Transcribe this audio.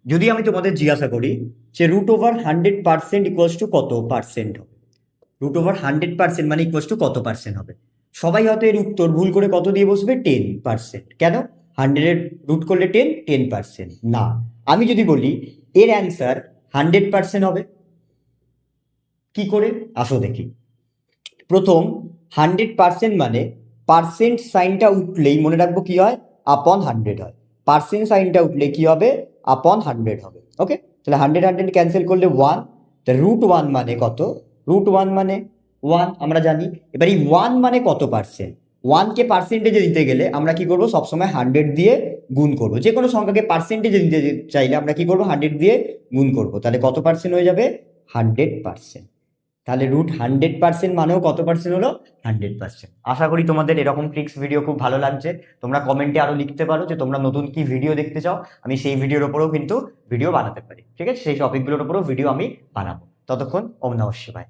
যদি আমি তোমাদের জিজ্ঞাসা করি যে √100% ইকুয়ালস টু কত পার্সেন্ট হবে, √100% মানে ইকুয়ালস টু কত পার্সেন্ট হবে, সবাই হয়তো এর উত্তর ভুল করে কত দিয়ে বসবে 10%। কেন? 100 রুট করলে 10% না। আমি যদি বলি এর অ্যান্সার 100% হবে, কি করে আসো দেখি। প্রথম 100% মানে পার্সেন্ট সাইনটা উঠলেই মনে রাখবো কি হয়, আপন 100 হয়। পার্সেন্ট সাইনটা উঠলে কি হবে, আপন 100 হবে। ওকে, তাহলে 100 ক্যান্সেল করলে 1, √1 মানে কত, √1 মানে 1 আমরা জানি। এবার এই 1 মানে কত পার্সেন্ট, 1কে পার্সেন্টেজে দিতে গেলে আমরা কি করবো, সবসময় 100 দিয়ে গুণ করবো। যে কোনো সংখ্যাকে পার্সেন্টেজে দিতে চাইলে আমরা কি করবো, 100 দিয়ে গুণ করবো। তাহলে কত পার্সেন্ট হয়ে যাবে, 100%। তাহলে √100% মানেও কত পার্সেন্ট হলো, 100%। আশা করি তোমাদের এরকম ট্রিক্স ভিডিও খুব ভালো লাগছে। তোমরা কমেন্টে আরো লিখতে পারো যে তোমরা নতুন কি ভিডিও দেখতে চাও, আমি সেই ভিডিওর উপরেও কিন্তু ভিডিও বানাতে পারি। ঠিক আছে, সেই টপিকগুলোর উপরেও ভিডিও আমি বানাবো। ততক্ষণ ওম নমঃ শিবায়।